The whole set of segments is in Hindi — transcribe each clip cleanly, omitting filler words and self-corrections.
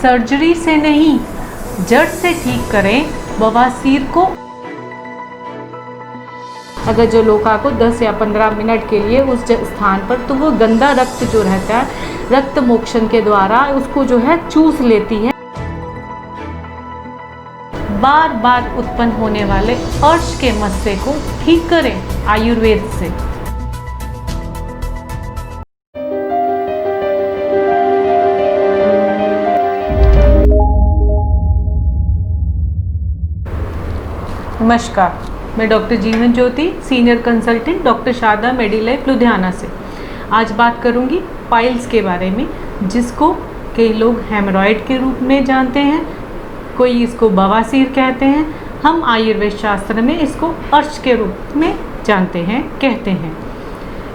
सर्जरी से नहीं, जड़ से ठीक करें बवासीर को। अगर जो लोका को 10 या 15 मिनट के लिए उस स्थान पर, तो वो गंदा रक्त जो रहता है रक्त मोक्षण के द्वारा उसको जो है चूस लेती है। बार बार उत्पन्न होने वाले अर्श के मस्से को ठीक करें आयुर्वेद से। नमस्कार, मैं doctor Jeevan Jyoti, senior consultant doctor Sharda Medilife Ludhiana से। आज बात करूंगी पाइल्स के बारे में, जिसको कई लोग हेमरॉइड के रूप में जानते हैं, कोई इसको बवासीर कहते हैं। हम आयुर्वेद शास्त्र में इसको अर्श के रूप में जानते हैं, कहते हैं।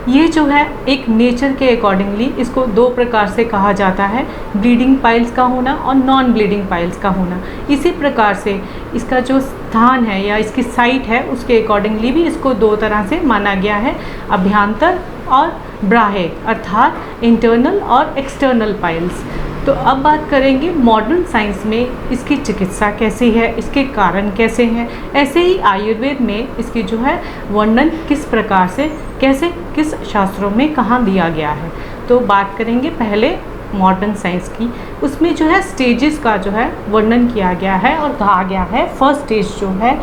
ये जो है एक नेचर के अकॉर्डिंगली इसको दो प्रकार से कहा जाता है, ब्लीडिंग पाइल्स का होना और नॉन ब्लीडिंग पाइल्स का होना। इसी प्रकार से इसका जो स्थान है या इसकी साइट है उसके अकॉर्डिंगली भी इसको दो तरह से माना गया है, अभ्यंतर और बाह्य, अर्थात इंटरनल और एक्सटर्नल पाइल्स। तो अब बात करेंगे मॉडर्न साइंस में इसकी चिकित्सा कैसी है, इसके कारण कैसे हैं। ऐसे ही आयुर्वेद में इसकी जो है वर्णन किस प्रकार से, कैसे, किस शास्त्रों में कहाँ दिया गया है। तो बात करेंगे पहले मॉडर्न साइंस की। उसमें जो है स्टेजेस का जो है वर्णन किया गया है और कहा गया है फर्स्ट स्टेज जो है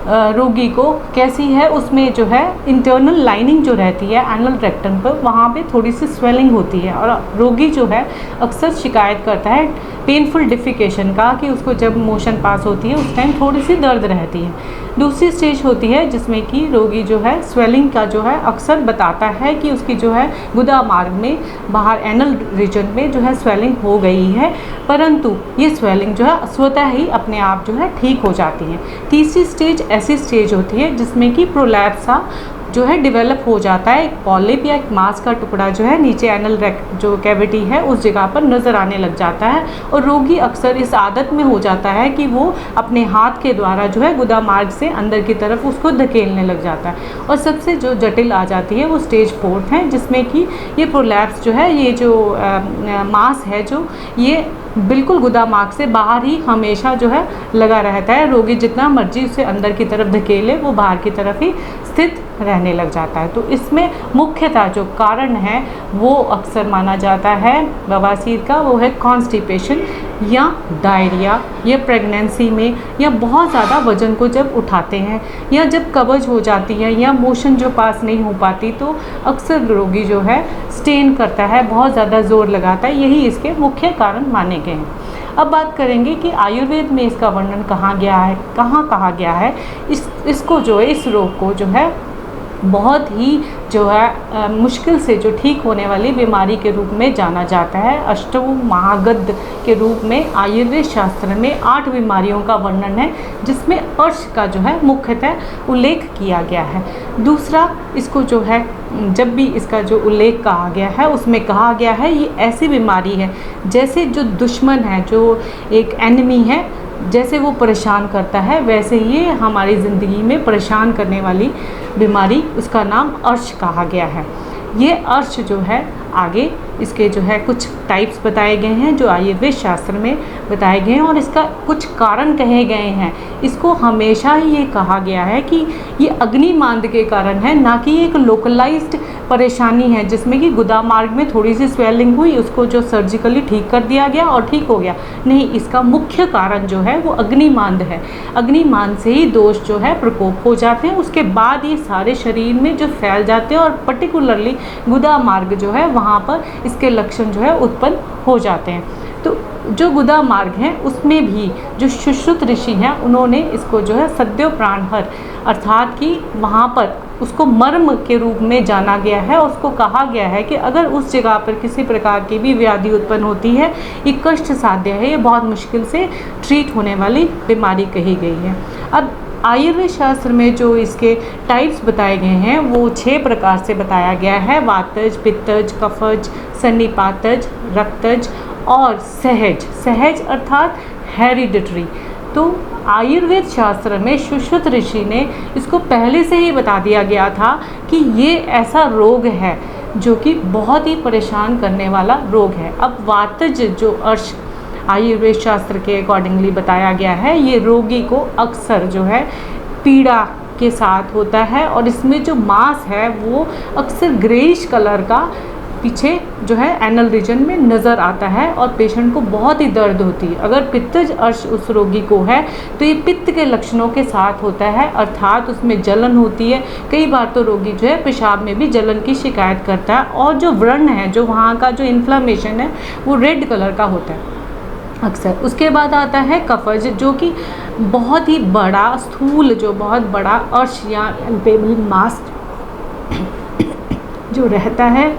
रोगी को कैसी है, उसमें जो है इंटरनल लाइनिंग जो रहती है एनल रेक्टम पर, वहाँ पे थोड़ी सी स्वेलिंग होती है और रोगी जो है अक्सर शिकायत करता है पेनफुल डिफिकेशन का, कि उसको जब मोशन पास होती है उस टाइम थोड़ी सी दर्द रहती है। दूसरी स्टेज होती है जिसमें कि रोगी जो है स्वेलिंग का जो है अक्सर बताता है कि उसकी जो है गुदा मार्ग में बाहर एनल रीजन में जो है स्वेलिंग हो गई है, परंतु ये स्वेलिंग जो है स्वतः ही अपने आप जो है ठीक हो जाती है। तीसरी स्टेज ऐसी स्टेज होती है जिसमें कि प्रोलैप्स जो है डेवलप हो जाता है, एक पॉलिप या एक मांस का टुकड़ा जो है नीचे एनल जो कैविटी है उस जगह पर नज़र आने लग जाता है, और रोगी अक्सर इस आदत में हो जाता है कि वो अपने हाथ के द्वारा जो है गुदा मार्ग से अंदर की तरफ उसको धकेलने लग जाता है। और सबसे जो जटिल आ जाती है वो स्टेज 4 है, जिसमें कि ये प्रोलैप्स जो है, ये जो मांस है जो ये बिल्कुल गुदा मार्ग से बाहर ही हमेशा जो है लगा रहता है। रोगी जितना मर्जी उसे अंदर की तरफ धकेले वो बाहर की तरफ ही स्थित रहने लग जाता है। तो इसमें मुख्यतः जो कारण है वो अक्सर माना जाता है बवासीर का, वो है कॉन्स्टिपेशन या डायरिया, या प्रेगनेंसी में, या बहुत ज़्यादा वजन को जब उठाते हैं, या जब कब्ज हो जाती है, या मोशन जो पास नहीं हो पाती, तो अक्सर रोगी जो है स्टेन करता है, बहुत ज़्यादा जोर लगाता है। यही इसके मुख्य कारण माने गए हैं। अब बात करेंगे कि आयुर्वेद में इसका वर्णन कहाँ गया है, कहाँ कहा गया है। इसको जो है, इस रोग को जो है बहुत ही जो है मुश्किल से जो ठीक होने वाली बीमारी के रूप में जाना जाता है। अष्टौ महागद्ध के रूप में आयुर्वेद शास्त्र में 8 बीमारियों का वर्णन है, जिसमें अर्श का जो है मुख्यतः उल्लेख किया गया है। दूसरा, इसको जो है जब भी इसका जो उल्लेख कहा गया है उसमें कहा गया है ये ऐसी बीमारी है जैसे जो दुश्मन है, जो एक एनिमी है, जैसे वो परेशान करता है वैसे ये हमारी ज़िंदगी में परेशान करने वाली बीमारी, उसका नाम अर्श कहा गया है। ये अर्श जो है आगे इसके जो है कुछ टाइप्स बताए गए हैं जो आयुर्वेद शास्त्र में बताए गए हैं, और इसका कुछ कारण कहे गए हैं। इसको हमेशा ही ये कहा गया है कि ये अग्निमांद के कारण है, ना कि एक लोकलाइज्ड परेशानी है जिसमें कि गुदा मार्ग में थोड़ी सी स्वेलिंग हुई, उसको जो सर्जिकली ठीक कर दिया गया और ठीक हो गया। नहीं, इसका मुख्य कारण जो है वो अग्निमांद है। अग्निमांद से ही दोष जो है प्रकोप हो जाते हैं, उसके बाद ये सारे शरीर में जो फैल जाते हैं, और पर्टिकुलरली गुदा मार्ग जो है वहाँ पर इसके लक्षण जो है उत्पन्न हो जाते हैं। तो जो गुदा मार्ग है उसमें भी जो सुश्रुत ऋषि हैं उन्होंने इसको जो है सद्यो प्राणहर, अर्थात कि वहाँ पर उसको मर्म के रूप में जाना गया है। उसको कहा गया है कि अगर उस जगह पर किसी प्रकार की भी व्याधि उत्पन्न होती है, ये कष्ट साध्य है, ये बहुत मुश्किल से ट्रीट होने वाली बीमारी कही गई है। अब आयुर्वेद शास्त्र में जो इसके टाइप्स बताए गए हैं वो 6 प्रकार से बताया गया है। वातज, पित्तज, कफज, सन्निपातज, रक्तज और सहज। सहज अर्थात हेरिडिटरी। तो आयुर्वेद शास्त्र में सुश्रुत ऋषि ने इसको पहले से ही बता दिया गया था कि ये ऐसा रोग है जो कि बहुत ही परेशान करने वाला रोग है। अब वातज जो अर्श आयुर्वेद शास्त्र के अकॉर्डिंगली बताया गया है। ये रोगी को अक्सर जो है पीड़ा के साथ होता है और इसमें जो मांस है वो अक्सर ग्रेइश कलर का पीछे जो है एनल रीजन में नज़र आता है और पेशेंट को बहुत ही दर्द होती है। अगर पित्तज अर्श उस रोगी को है तो ये पित्त के लक्षणों के साथ होता है, अर्थात उसमें जलन होती है। कई बार तो रोगी जो है पेशाब में भी जलन की शिकायत करता है और जो व्रण है, जो वहाँ का जो इन्फ्लामेशन है वो रेड कलर का होता है अक्सर। उसके बाद आता है कफज, जो कि बहुत ही बड़ा स्थूल, जो बहुत बड़ा अर्श या पेबल मास जो रहता है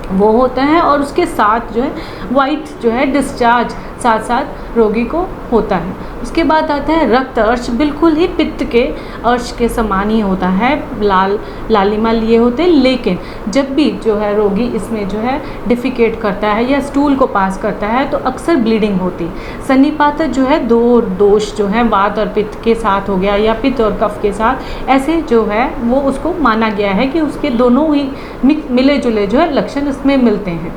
वो होता है और उसके साथ जो है वाइट जो है डिस्चार्ज साथ साथ रोगी को होता है। उसके बाद आता है रक्त अर्श, बिल्कुल ही पित्त के अर्श के समान ही होता है, लालिमा लिए होते हैं, लेकिन जब भी जो है रोगी इसमें जो है डिफिकेट करता है या स्टूल को पास करता है तो अक्सर ब्लीडिंग होती है। सन्निपातज जो है दो दोष जो है वात और पित्त के साथ हो गया या पित्त और कफ के साथ, ऐसे जो है वो उसको माना गया है कि उसके दोनों ही मिले जुले जो है लक्षण इसमें मिलते हैं।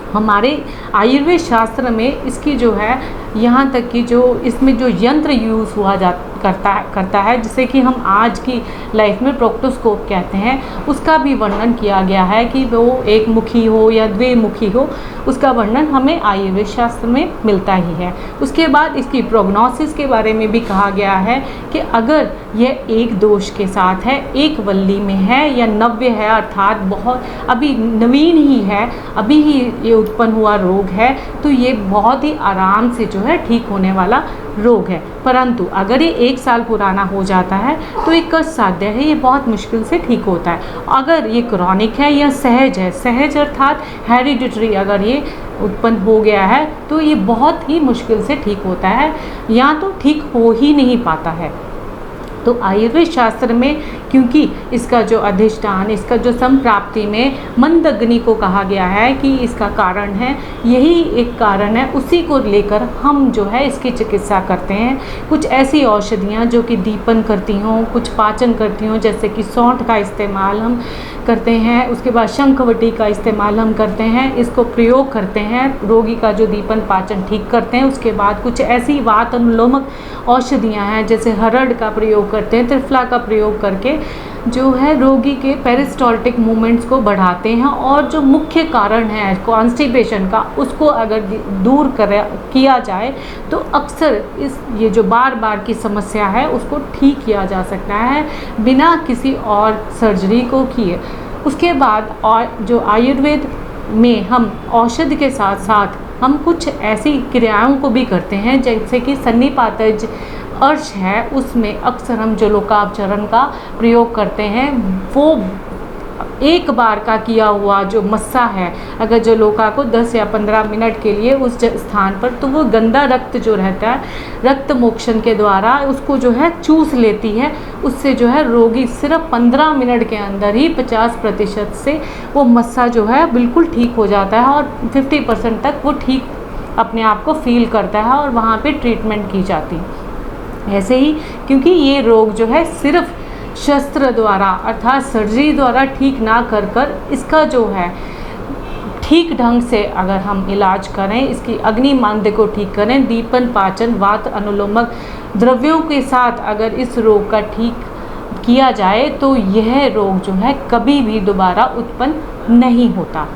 हमारे आयुर्वेद शास्त्र में इसकी जो है यहाँ तक कि जो इसमें जो यंत्र यूज़ हुआ करता है जिसे कि हम आज की लाइफ में प्रोक्टोस्कोप कहते हैं, उसका भी वर्णन किया गया है कि वो एक मुखी हो या द्विमुखी हो, उसका वर्णन हमें आयुर्वेद शास्त्र में मिलता ही है। उसके बाद इसकी प्रोग्नोसिस के बारे में भी कहा गया है कि अगर यह एक दोष के साथ है, एक वल्ली में है या नव्य है, अर्थात बहुत अभी नवीन ही है, अभी ही ये उत्पन्न हुआ रोग है, तो ये बहुत ही आराम से जो है ठीक होने वाला रोग है। परंतु अगर ये 1 साल पुराना हो जाता है तो ये कष्ट साध्य है, ये बहुत मुश्किल से ठीक होता है। अगर ये क्रॉनिक है या सहज है, सहज अर्थात हेरिडिटरी अगर ये उत्पन्न हो गया है तो ये बहुत ही मुश्किल से ठीक होता है या तो ठीक हो ही नहीं पाता है। तो आयुर्वेद शास्त्र में क्योंकि इसका जो अधिष्ठान, इसका जो संप्राप्ति में मंदग्नि को कहा गया है कि इसका कारण है, यही एक कारण है, उसी को लेकर हम जो है इसकी चिकित्सा करते हैं। कुछ ऐसी औषधियाँ जो कि दीपन करती हों, कुछ पाचन करती हों, जैसे कि सौंठ का इस्तेमाल हम करते हैं, उसके बाद शंखवटी का इस्तेमाल हम करते हैं, इसको प्रयोग करते हैं, रोगी का जो दीपन पाचन ठीक करते हैं। उसके बाद कुछ ऐसी वात अनुलोमक औषधियाँ हैं जैसे हरड़ का प्रयोग करते हैं, त्रिफला का प्रयोग करके जो है रोगी के पेरिस्टाल्टिक मूवमेंट्स को बढ़ाते हैं और जो मुख्य कारण है कॉन्स्टिपेशन का उसको अगर दूर किया जाए तो अक्सर ये जो बार बार की समस्या है उसको ठीक किया जा सकता है बिना किसी और सर्जरी को किए। उसके बाद और जो आयुर्वेद में हम औषधि के साथ साथ हम कुछ ऐसी क्रियाओं को भी करते हैं, जैसे कि सन्निपातज अर्श है उसमें अक्सर हम जलोकापचरण का प्रयोग करते हैं। वो एक बार का किया हुआ जो मस्सा है, अगर जलोका को 10 या 15 मिनट के लिए उस स्थान पर, तो वो गंदा रक्त जो रहता है रक्त मोक्षण के द्वारा उसको जो है चूस लेती है। उससे जो है रोगी सिर्फ 15 मिनट के अंदर ही 50% से वो मस्सा जो है बिल्कुल ठीक हो जाता है और 50% तक वो ठीक अपने आप को फील करता है और वहाँ पे ट्रीटमेंट की जाती है। ऐसे ही क्योंकि ये रोग जो है सिर्फ शस्त्र द्वारा अर्थात सर्जरी द्वारा ठीक ना कर इसका जो है ठीक ढंग से अगर हम इलाज करें, इसकी अग्नि मांद्य को ठीक करें, दीपन पाचन वात अनुलोमक द्रव्यों के साथ अगर इस रोग का ठीक किया जाए तो यह रोग जो है कभी भी दोबारा उत्पन्न नहीं होता।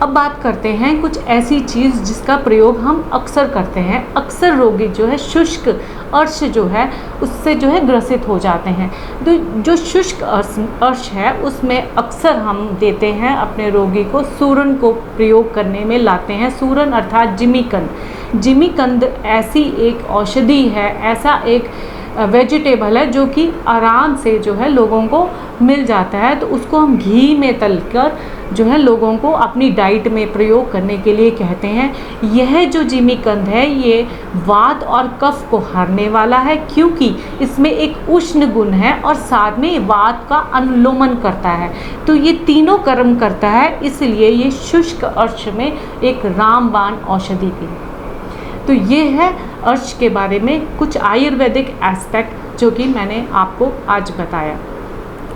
अब बात करते हैं कुछ ऐसी चीज़ जिसका प्रयोग हम अक्सर करते हैं। अक्सर रोगी जो है शुष्क अर्श जो है उससे जो है ग्रसित हो जाते हैं। तो जो शुष्क अर्श है उसमें अक्सर हम देते हैं अपने रोगी को सूरन को प्रयोग करने में लाते हैं। सूरन अर्थात जिमीकंद। जिमीकंद ऐसी एक औषधि है, ऐसा एक वेजिटेबल है जो कि आराम से जो है लोगों को मिल जाता है। तो उसको हम घी में तलकर जो है लोगों को अपनी डाइट में प्रयोग करने के लिए कहते हैं। यह जो जिमीकंद है ये वात और कफ को हरने वाला है क्योंकि इसमें एक उष्ण गुण है और साथ में वात का अनुलोमन करता है। तो ये तीनों कर्म करता है, इसलिए ये शुष्क अर्श में एक रामबाण औषधि थी। तो ये है अर्श के बारे में कुछ आयुर्वेदिक एस्पेक्ट जो कि मैंने आपको आज बताया।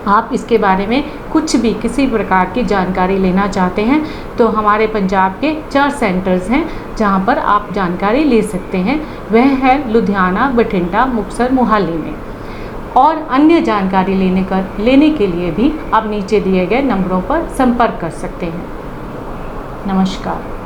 आप इसके बारे में कुछ भी किसी प्रकार की जानकारी लेना चाहते हैं तो हमारे पंजाब के 4 सेंटर्स हैं जहां पर आप जानकारी ले सकते हैं। वह है लुधियाना, बठिंडा, मुक्तसर, मोहाली में। और अन्य जानकारी लेने के लिए भी आप नीचे दिए गए नंबरों पर संपर्क कर सकते हैं। नमस्कार।